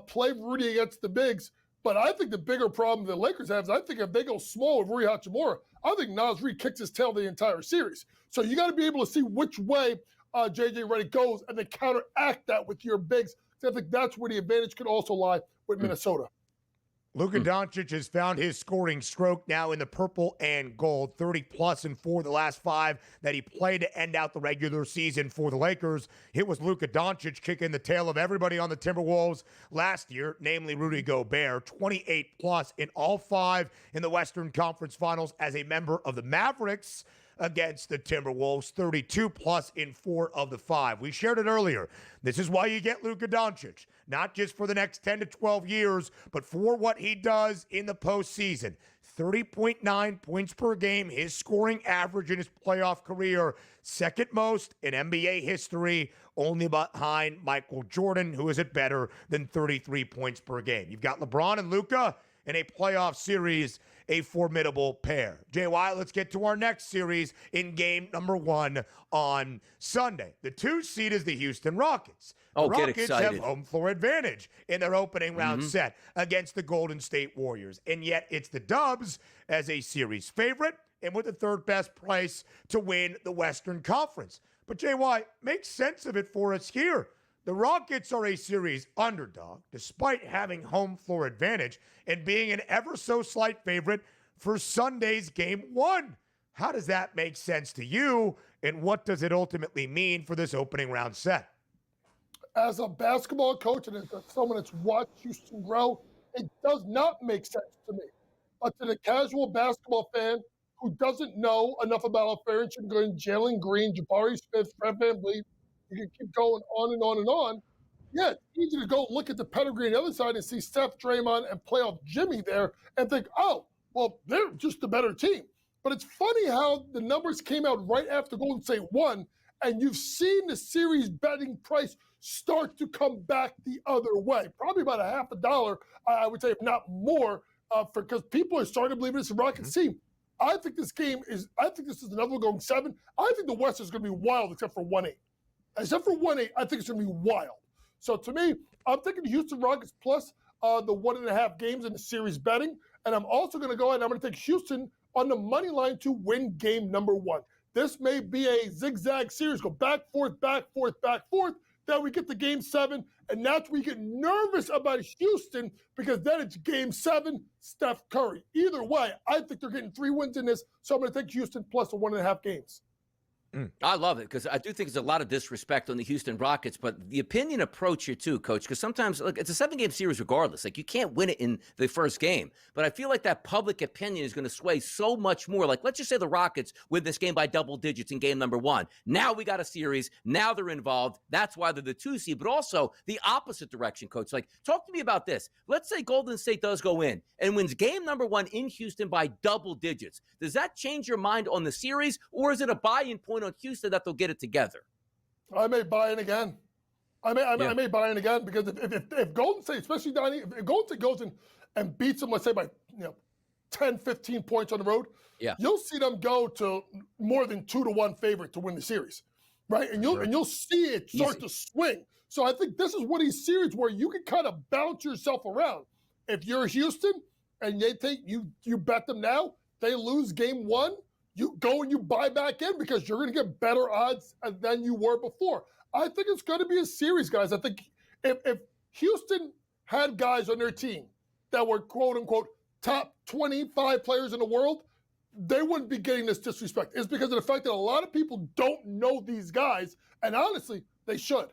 play Rudy against the bigs. But I think the bigger problem the Lakers have is I think if they go small with Rui Hachimura, I think Naz Reid kicks his tail the entire series. So you got to be able to see which way J.J. Redick goes and then counteract that with your bigs. So I think that's where the advantage could also lie with Minnesota. Luka Doncic has found his scoring stroke now in the purple and gold, 30-plus in 4 of the last 5 that he played to end out the regular season for the Lakers. It was Luka Doncic kicking the tail of everybody on the Timberwolves last year, namely Rudy Gobert, 28-plus in all 5 in the Western Conference Finals as a member of the Mavericks against the Timberwolves, 32-plus in 4 of the 5. We shared it earlier. This is why you get Luka Doncic, not just for the next 10 to 12 years, but for what he does in the postseason. 30.9 points per game, his scoring average in his playoff career, second most in NBA history, only behind Michael Jordan, who is at better than 33 points per game. You've got LeBron and Luka in a playoff series, a formidable pair. JY, let's get to our next series in game number 1 on Sunday. The 2 seed is the Houston Rockets. The Rockets have home floor advantage in their opening round set against the Golden State Warriors. And yet it's the Dubs as a series favorite and with the third best price to win the Western Conference. But JY, make sense of it for us here. The Rockets are a series underdog, despite having home floor advantage and being an ever so slight favorite for Sunday's Game 1. How does that make sense to you, and what does it ultimately mean for this opening round set? As a basketball coach and as someone that's watched Houston grow, it does not make sense to me. But to the casual basketball fan who doesn't know enough about Alfarian Sengun, Jalen Green, Jabari Smith, Fred VanVleet, you can keep going on and on and on. Yeah, it's easy to go look at the pedigree on the other side and see Steph, Draymond, and playoff Jimmy there and think, oh, well, they're just a better team. But it's funny how the numbers came out right after Golden State won, and you've seen the series betting price start to come back the other way. Probably about $0.50, I would say, if not more, because people are starting to believe it's a Rockets team. I think this is another one going 7. I think the West is going to be wild except for 1-8. Except for 1-8, I think it's going to be wild. So to me, I'm thinking the Houston Rockets plus the 1.5 games in the series betting. And I'm also going to go ahead and I'm going to take Houston on the money line to win game number 1. This may be a zigzag series, go back, forth, back, forth, back, forth. Then we get to game 7, and that's where you get nervous about Houston because then it's game 7, Steph Curry. Either way, I think they're getting 3 wins in this, so I'm going to take Houston plus the 1.5 games. I love it because I do think there's a lot of disrespect on the Houston Rockets, but the opinion approach here too, Coach, because sometimes look, it's a 7-game series regardless. Like you can't win it in the first game, but I feel like that public opinion is going to sway so much more. Like let's just say the Rockets win this game by double digits in game number 1. Now we got a series. Now they're involved. That's why they're the 2 seed, but also the opposite direction, Coach. Like talk to me about this. Let's say Golden State does go in and wins game number 1 in Houston by double digits. Does that change your mind on the series, or is it a buy-in point on Houston that they'll get it together? I may buy in again. I may buy in again because if Golden State, especially Donnie, if Golden State goes in and beats them, let's say by 10, 15 points on the road, you'll see them go to more than 2-1 favorite to win the series, right? And you'll see it start to swing. So I think this is one of these series where you can kind of bounce yourself around. If you're Houston and they take you bet them now, they lose game 1. You go and you buy back in because you're going to get better odds than you were before. I think it's going to be a series, guys. I think if Houston had guys on their team that were, quote-unquote, top 25 players in the world, they wouldn't be getting this disrespect. It's because of the fact that a lot of people don't know these guys, and honestly, they should.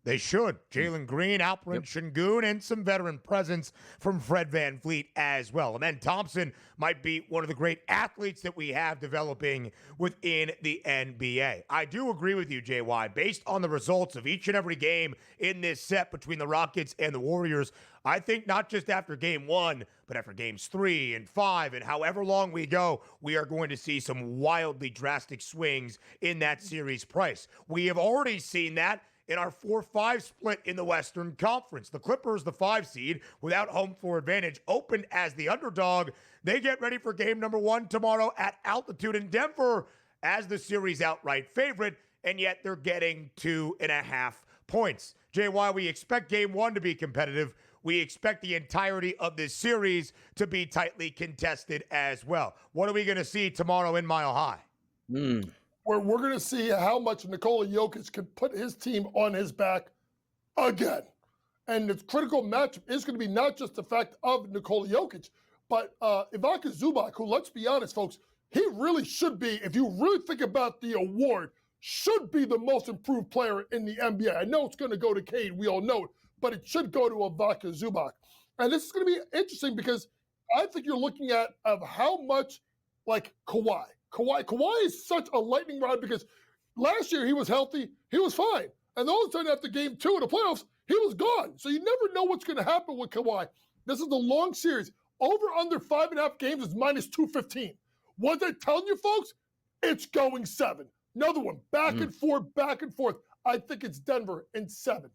They should. Jalen Green, Alperen Sengun, and some veteran presence from Fred VanVleet as well. And then Thompson might be one of the great athletes that we have developing within the NBA. I do agree with you, JY. Based on the results of each and every game in this set between the Rockets and the Warriors, I think not just after game 1, but after games 3 and 5 and however long we go, we are going to see some wildly drastic swings in that series price. We have already seen that in our 4-5 split in the Western Conference. The Clippers, the 5 seed, without home floor advantage, opened as the underdog. They get ready for game number 1 tomorrow at altitude in Denver as the series outright favorite, and yet they're getting 2.5 points. JY, we expect game 1 to be competitive. We expect the entirety of this series to be tightly contested as well. What are we going to see tomorrow in Mile High? Where we're going to see how much Nikola Jokic can put his team on his back again. And the critical matchup is going to be not just the fact of Nikola Jokic, but Ivica Zubac, who, let's be honest, folks, he really should be, if you really think about the award, should be the most improved player in the NBA. I know it's going to go to Cade, we all know it, but it should go to Ivica Zubac. And this is going to be interesting because I think you're looking at of how much, like Kawhi. Kawhi is such a lightning rod because last year he was healthy, he was fine. And all of a sudden after game 2 of the playoffs, he was gone. So you never know what's going to happen with Kawhi. This is a long series. Over under 5.5 games is minus 215. What they're telling you, folks, it's going 7. Another one, back and forth, back and forth. I think it's Denver in 7.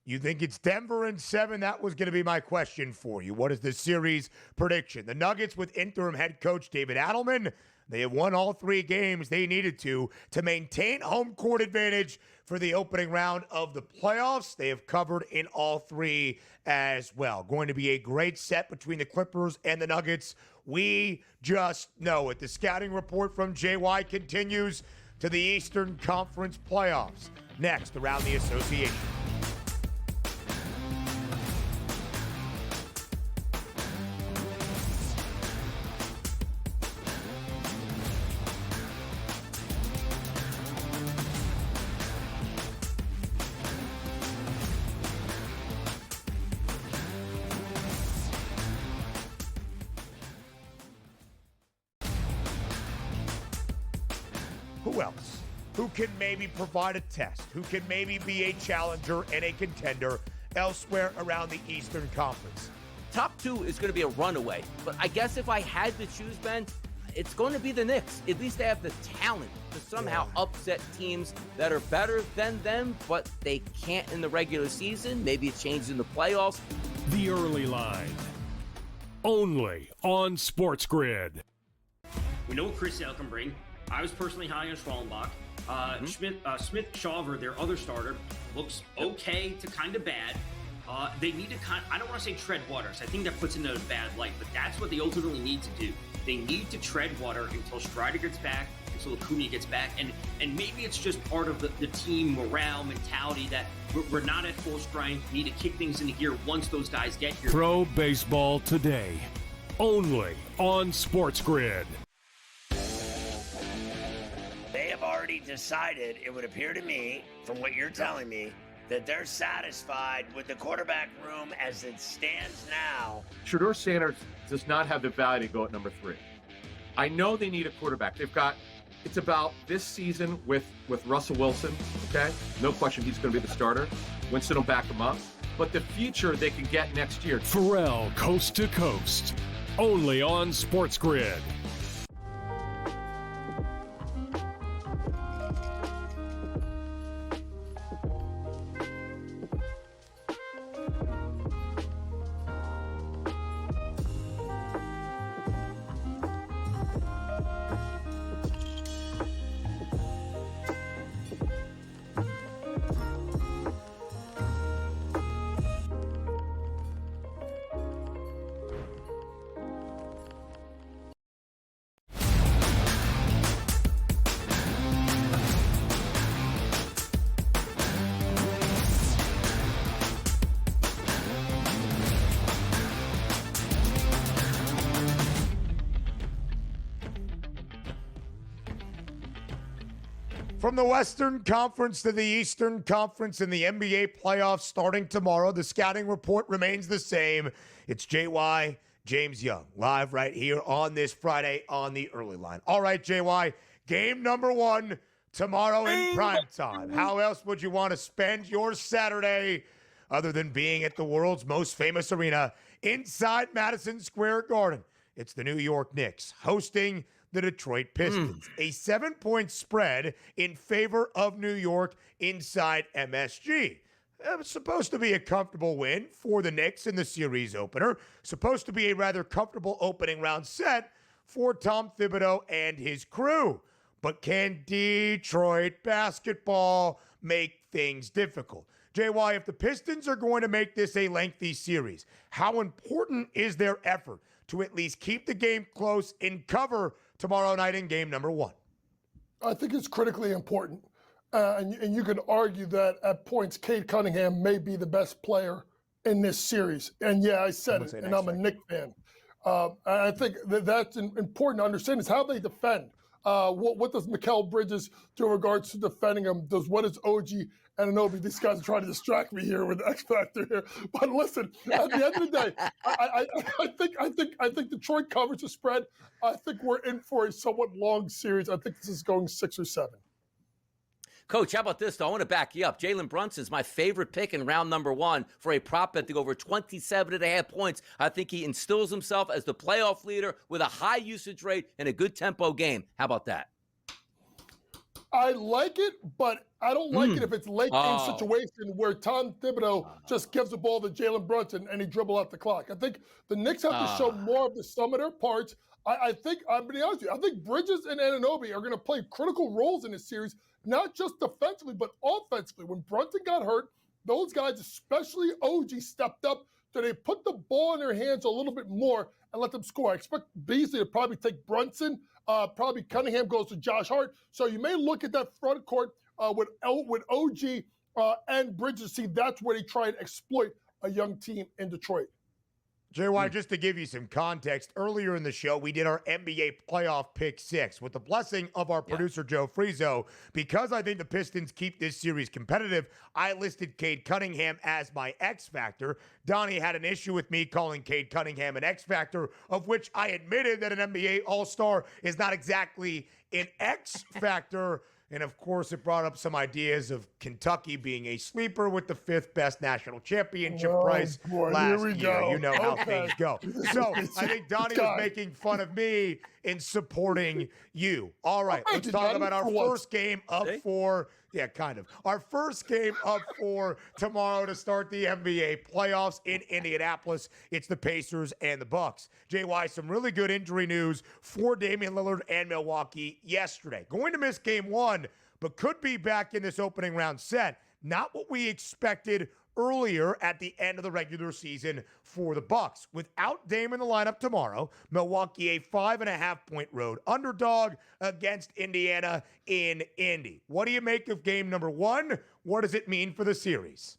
You think it's Denver in 7? That was going to be my question for you. What is the series prediction? The Nuggets with interim head coach David Adelman, they have won all 3 games they needed to maintain home court advantage for the opening round of the playoffs. They have covered in all 3 as well. Going to be a great set between the Clippers and the Nuggets. We just know it. The scouting report from JY continues to the Eastern Conference playoffs. Next, around the association. Who else? Who can maybe provide a test? Who can maybe be a challenger and a contender elsewhere around the Eastern Conference? Top 2 is going to be a runaway. But I guess if I had to choose, Ben, it's going to be the Knicks. At least they have the talent to somehow upset teams that are better than them, but they can't in the regular season. Maybe it changes in the playoffs. The Early Line. Only on SportsGrid. We know what Chris Sale can bring. I was personally high on Schwallenbach. Smith Shawver, their other starter, looks okay to kind of bad. They need to I don't want to say tread waters. I think that puts into a bad light, but that's what they ultimately need to do. They need to tread water until Strider gets back, until Acuna gets back, and maybe it's just part of the team morale mentality that we're not at full strength. We need to kick things into gear once those guys get here. Pro Baseball Today. Only on SportsGrid. They have already decided, it would appear to me, from what you're telling me, that they're satisfied with the quarterback room as it stands now. Shedeur Sanders does not have the value to go at number 3. I know they need a quarterback. It's about this season with Russell Wilson, okay? No question he's going to be the starter. Winston will back him up. But the future they can get next year. Pharrell, Coast to Coast. Only on SportsGrid. From the Western Conference to the Eastern Conference in the NBA playoffs starting tomorrow, the scouting report remains the same. It's JY, James Young, live right here on this Friday on the Early Line. All right, JY, game number 1 tomorrow in prime time. How else would you want to spend your Saturday other than being at the world's most famous arena inside Madison Square Garden? It's the New York Knicks hosting the Detroit Pistons. A 7-point spread in favor of New York inside MSG. It was supposed to be a comfortable win for the Knicks in the series opener. Supposed to be a rather comfortable opening round set for Tom Thibodeau and his crew. But can Detroit basketball make things difficult? JY, if the Pistons are going to make this a lengthy series, how important is their effort to at least keep the game close and cover tomorrow night in game number 1? I think it's critically important. And you can argue that at points, Cade Cunningham may be the best player in this series. And yeah, I said it, and I'm a Knicks fan. I think that's important to understand is how they defend. What does Mikal Bridges do in regards to defending him? What does OG Anunoby? These guys are trying to distract me here with the X Factor here. But listen, at the end of the day, I think Detroit covers the spread. I think we're in for a somewhat long series. I think this is going 6 or 7. Coach, how about this, though? I want to back you up. Jalen Brunson's my favorite pick in round number 1 for a prop bet to go over 27.5 points. I think he instills himself as the playoff leader with a high usage rate and a good tempo game. How about that? I like it, but I don't like it if it's late game situation where Tom Thibodeau just gives the ball to Jalen Brunson and he dribble out the clock. I think the Knicks have to show more of the sum of their parts. I think, I'm going to be honest with you, I think Bridges and Anunoby are going to play critical roles in this series, not just defensively, but offensively. When Brunson got hurt, those guys, especially OG, stepped up. So they put the ball in their hands a little bit more and let them score. I expect Beasley to probably take Brunson. Probably Cunningham goes to Josh Hart. So you may look at that front court with OG and Bridges. See, that's where they try and exploit a young team in Detroit. JY, just to give you some context, earlier in the show, we did our NBA playoff pick 6 with the blessing of our producer, Joe Frizo. Because I think the Pistons keep this series competitive, I listed Cade Cunningham as my X factor. Donnie had an issue with me calling Cade Cunningham an X factor, of which I admitted that an NBA All-Star is not exactly an X factor. And, of course, it brought up some ideas of Kentucky being a sleeper with the 5th best national championship prize last year. Go. You know how things go. So I think Donnie was making fun of me in supporting you. All right, let's talk about our first game of 4. Yeah, kind of. Our first game of 4 tomorrow to start the NBA playoffs in Indianapolis. It's the Pacers and the Bucks. JY, some really good injury news for Damian Lillard and Milwaukee yesterday. Going to miss game 1, but could be back in this opening round set. Not what we expected earlier at the end of the regular season for the Bucks. Without Dame in the lineup tomorrow, Milwaukee a 5.5-point road underdog against Indiana in Indy. What do you make of game number 1? What does it mean for the series?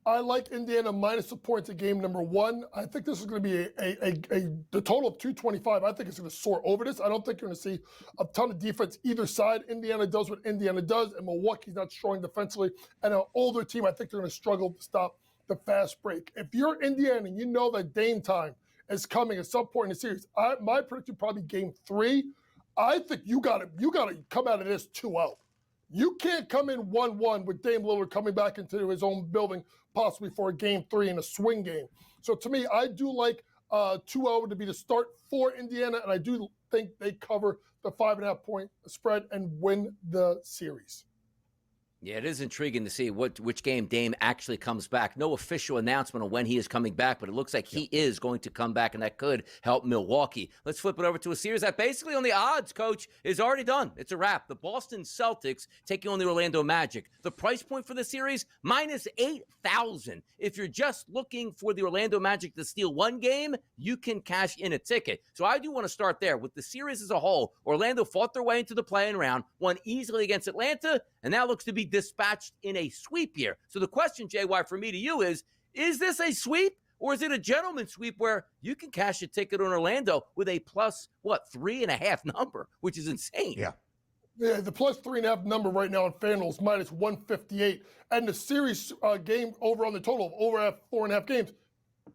I like Indiana minus the points at game number 1. I think this is going to be the total of 225. I think it's going to soar over this. I don't think you're going to see a ton of defense either side. Indiana does what Indiana does, and Milwaukee's not strong defensively. And an older team, I think they're going to struggle to stop the fast break. If you're Indiana and you know that Dame time is coming at some point in the series, my prediction probably game 3. I think you got to come out of this 2-0. You can't come in 1-1 with Dame Lillard coming back into his own building, possibly for a game 3 in a swing game. So to me, I do like 2-0 to be the start for Indiana, and I do think they cover the 5.5-point spread and win the series. Yeah, it is intriguing to see which game Dame actually comes back. No official announcement on when he is coming back, but it looks like he is going to come back, and that could help Milwaukee. Let's flip it over to a series that basically on the odds, Coach, is already done. It's a wrap. The Boston Celtics taking on the Orlando Magic. The price point for the series, minus 8,000. If you're just looking for the Orlando Magic to steal one game, you can cash in a ticket. So I do want to start there. With the series as a whole, Orlando fought their way into the play-in round, won easily against Atlanta, and now looks to be dispatched in a sweep here. So the question, JY, for me to you is this a sweep or is it a gentleman's sweep where you can cash a ticket on Orlando with a plus, 3.5 number, which is insane? Yeah, the plus 3.5 number right now on FanDuel is minus 158. And the series game over on the total of over 4.5 games,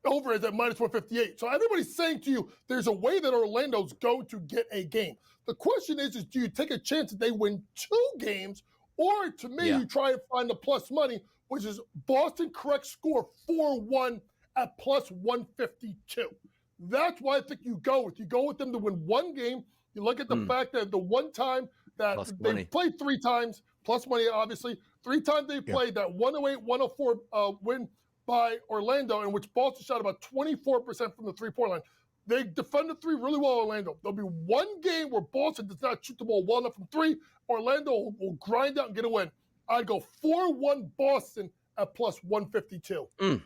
over is at minus 158. So everybody's saying to you, there's a way that Orlando's going to get a game. The question is do you take a chance that they win 2 games? Or, to me, you try and find the plus money, which is Boston correct score 4-1 at plus 152. That's why I think you go with them to win one game. You look at the fact that the one time that they played 3 times, plus money, obviously, 3 times they played that 108-104 win by Orlando, in which Boston shot about 24% from the three-point line. They defended 3 really well, Orlando. There'll be one game where Boston does not shoot the ball well enough from 3. Orlando will grind out and get a win. I'd go 4-1 Boston at plus 152.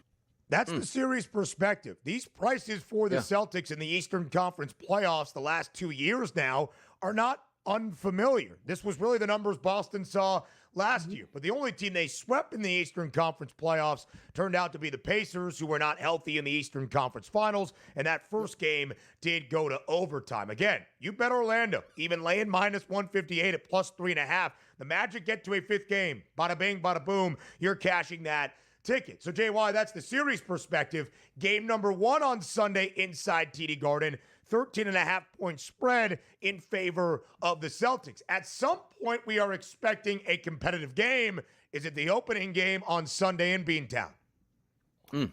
That's the series perspective. These prices for the Celtics in the Eastern Conference playoffs the last 2 years now are not unfamiliar. This was really the numbers Boston saw last year. But the only team they swept in the Eastern Conference playoffs turned out to be the Pacers, who were not healthy in the Eastern Conference Finals. And that first game did go to overtime. Again, you bet Orlando, even laying minus 158 at plus 3.5. The Magic get to a 5th game. Bada bing, bada boom. You're cashing that ticket. So, JY, that's the series perspective. Game number 1 on Sunday inside TD Garden. 13.5-point spread in favor of the Celtics. At some point, we are expecting a competitive game. Is it the opening game on Sunday in Beantown?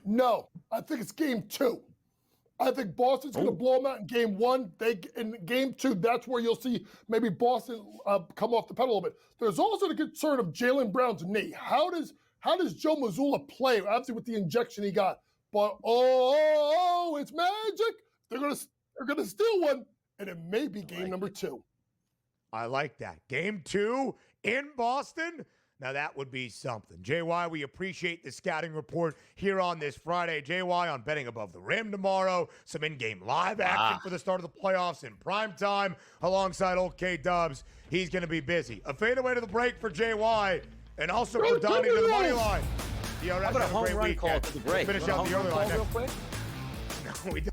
No, I think it's game 2. I think Boston's going to blow them out in game 1. In game 2, that's where you'll see maybe Boston come off the pedal a little bit. There's also the concern of Jaylen Brown's knee. How does Joe Mazzulla play? Obviously, with the injection he got. But, it's magic. They're going to steal one, and it may be game number 2. I like that. Game 2 in Boston. Now, that would be something. JY, we appreciate the scouting report here on this Friday. JY on Betting Above the Rim tomorrow. Some in-game live action for the start of the playoffs in prime time alongside old K-Dubs. He's going to be busy. A fadeaway to the break for JY, and also for Donnie to the money line. DRS How about a home run call to the break? Finish out the early line real quick. No, we don't.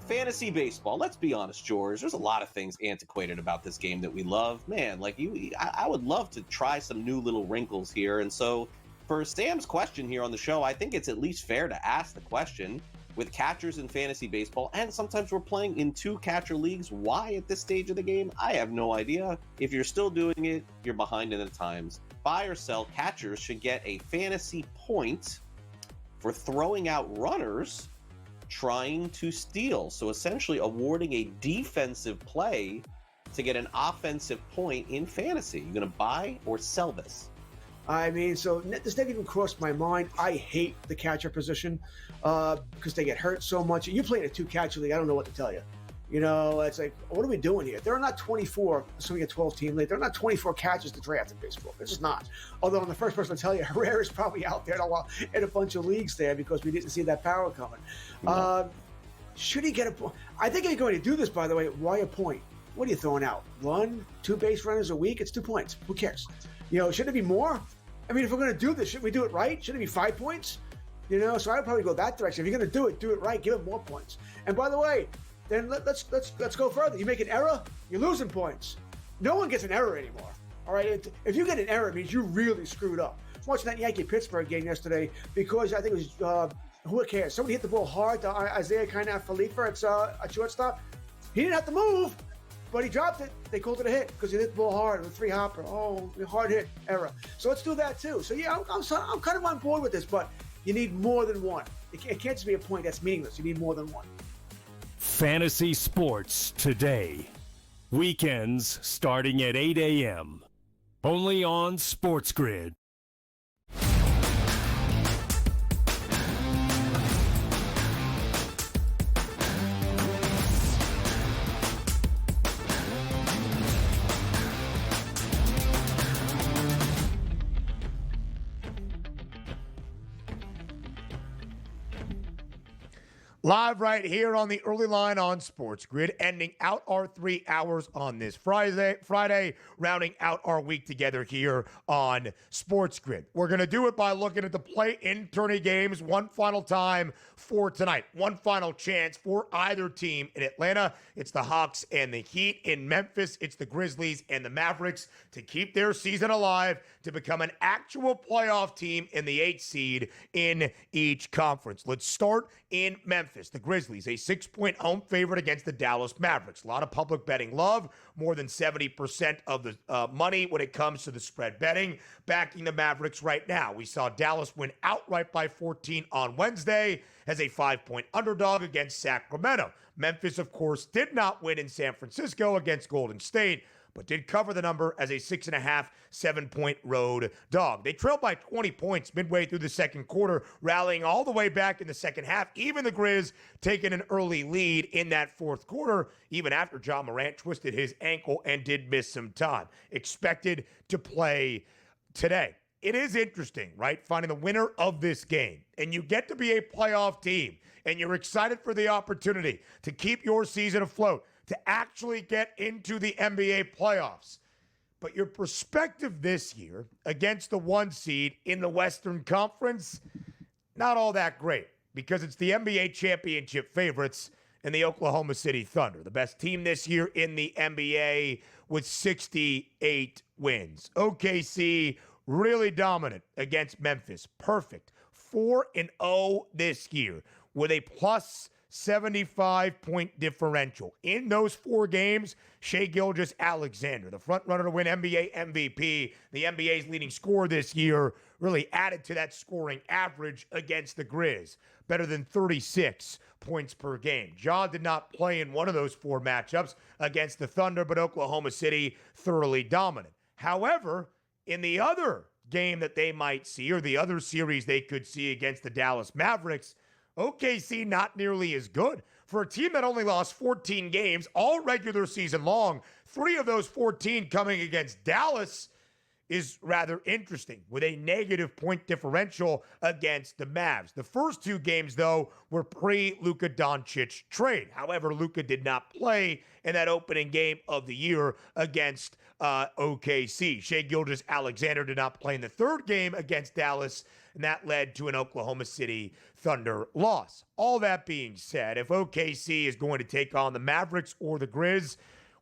Fantasy baseball. Let's be honest, George. There's a lot of things antiquated about this game that we love. Man, like I would love to try some new little wrinkles here. And so for Sam's question here on the show, I think it's at least fair to ask the question with catchers in fantasy baseball. And sometimes we're playing in 2 catcher leagues. Why at this stage of the game? I have no idea. If you're still doing it, you're behind in the times. Buy or sell, catchers should get a fantasy point for throwing out runners trying to steal. So essentially awarding a defensive play to get an offensive point in fantasy. You gonna buy or sell this? I mean, so this never even crossed my mind. I hate the catcher position because they get hurt so much. You play in a 2-catcher league, I don't know what to tell you. You know, it's like, what are we doing here? There are not 24, assuming a 12-team league, there are not 24 catchers to draft in baseball. There's just not. Although I'm the first person to tell you, Herrera's probably out there in a bunch of leagues there because we didn't see that power coming. Should he get a point? I think if you're going to do this, by the way, why a point? What are you throwing out? 1, 2 base runners a week? It's 2 points. Who cares? You know, shouldn't it be more? I mean, if we're going to do this, shouldn't we do it right? Shouldn't it be 5 points? You know, so I would probably go that direction. If you're going to do it right. Give it more points. And by the way, then let's go further. You make an error, you're losing points. No one gets an error anymore. All right, if you get an error, it means you really screwed up. Watching that Yankee-Pittsburgh game yesterday because I think it was who cares? Somebody hit the ball hard to Isaiah Khalifa at shortstop. He didn't have to move, but he dropped it. They called it a hit because he hit the ball hard with 3-hopper. Oh, hard hit, error. So let's do that too. So yeah, I'm kind of on board with this, but you need more than one. It can't just be a point that's meaningless. You need more than one. Fantasy sports today. Weekends starting at 8 a.m. Only on SportsGrid. Live right here on the early line on Sports Grid, ending out our 3 hours on this Friday, rounding out our week together here on Sports Grid. We're going to do it by looking at the play-in tourney games one final time for tonight. One final chance for either team. In Atlanta, it's the Hawks and the Heat. In Memphis, it's the Grizzlies and the Mavericks to keep their season alive, to become an actual playoff team in the 8th seed in each conference. Let's start in Memphis. The Grizzlies, a 6-point home favorite against the Dallas Mavericks. A lot of public betting love, more than 70% of the money when it comes to the spread betting, backing the Mavericks right now. We saw Dallas win outright by 14 on Wednesday as a 5-point underdog against Sacramento. Memphis, of course, did not win in San Francisco against Golden State, but did cover the number as a 6.5, 7-point road dog. They trailed by 20 points midway through the second quarter, rallying all the way back in the second half. Even the Grizz taking an early lead in that fourth quarter, even after John Morant twisted his ankle and did miss some time. Expected to play today. It is interesting, right? Finding the winner of this game. And you get to be a playoff team, and you're excited for the opportunity to keep your season afloat, to actually get into the NBA playoffs. But your perspective this year against the 1 seed in the Western Conference, not all that great, because it's the NBA championship favorites and the Oklahoma City Thunder, the best team this year in the NBA with 68 wins. OKC really dominant against Memphis. Perfect. 4-0 this year with a plus 75-point differential. In those 4 games, Shai Gilgeous-Alexander, the front runner to win NBA MVP, the NBA's leading scorer this year, really added to that scoring average against the Grizz. Better than 36 points per game. Ja did not play in one of those 4 matchups against the Thunder, but Oklahoma City thoroughly dominant. However, in the other game that they might see, or the other series they could see against the Dallas Mavericks, OKC not nearly as good. For a team that only lost 14 games all regular season long, 3 of those 14 coming against Dallas is rather interesting, with a negative point differential against the Mavs. The first 2 games, though, were pre-Luka Doncic trade. However, Luka did not play in that opening game of the year against OKC. Shai Gilgeous-Alexander did not play in the 3rd game against Dallas, and that led to an Oklahoma City Thunder loss. All that being said, if OKC is going to take on the Mavericks or the Grizz,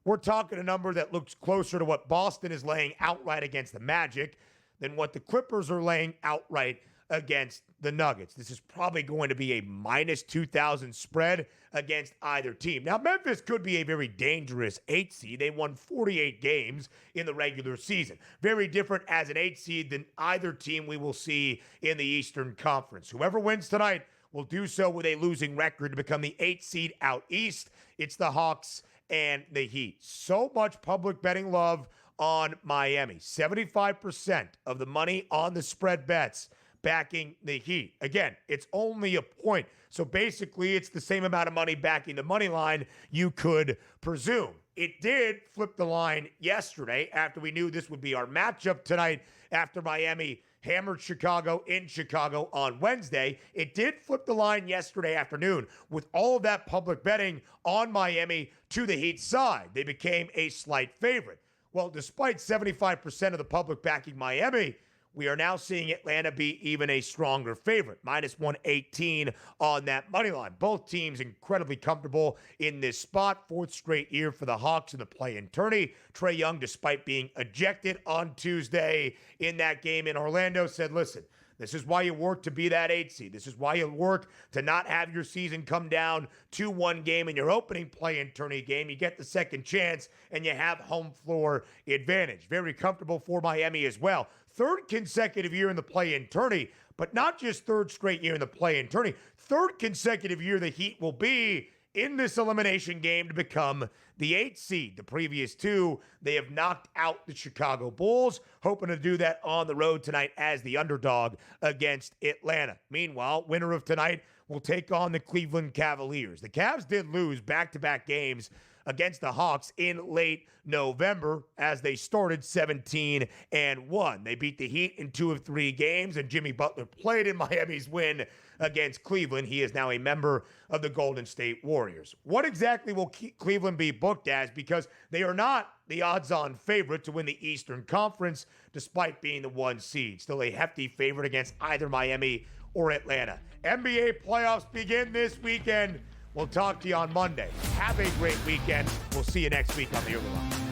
we're talking a number that looks closer to what Boston is laying outright against the Magic than what the Clippers are laying outright against the Nuggets. This is probably going to be a minus 2,000 spread against either team. Now, Memphis could be a very dangerous 8 seed. They won 48 games in the regular season. Very different as an 8 seed than either team we will see in the Eastern Conference. Whoever wins tonight will do so with a losing record to become the 8 seed out east. It's the Hawks and the Heat. So much public betting love on Miami. 75% of the money on the spread bets backing the Heat. Again, it's only a point. So basically, it's the same amount of money backing the money line you could presume. It did flip the line yesterday after we knew this would be our matchup tonight after Miami hammered Chicago in Chicago on Wednesday. It did flip the line yesterday afternoon with all of that public betting on Miami to the Heat side. They became a slight favorite. Well, despite 75% of the public backing Miami, we are now seeing Atlanta be even a stronger favorite, minus 118 on that money line. Both teams incredibly comfortable in this spot. 4th straight year for the Hawks in the play-in tourney. Trae Young, despite being ejected on Tuesday in that game in Orlando, said, listen, this is why you work to be that 8 seed. This is why you work to not have your season come down to 1 game in your opening play-in tourney game. You get the second chance, and you have home floor advantage. Very comfortable for Miami as well. 3rd consecutive year in the play-in tourney, but not just 3rd straight year in the play-in tourney. 3rd consecutive year the Heat will be in this elimination game to become the 8th seed. The previous 2, they have knocked out the Chicago Bulls, hoping to do that on the road tonight as the underdog against Atlanta. Meanwhile, winner of tonight will take on the Cleveland Cavaliers. The Cavs did lose back-to-back games against the Hawks in late November as they started 17-1. They beat the Heat in 2 of 3 games, and Jimmy Butler played in Miami's win against Cleveland. He is now a member of the Golden State Warriors. What exactly will Cleveland be booked as? Because they are not the odds-on favorite to win the Eastern Conference, despite being the 1 seed. Still a hefty favorite against either Miami or Atlanta. NBA playoffs begin this weekend. We'll talk to you on Monday. Have a great weekend. We'll see you next week on The Early Line.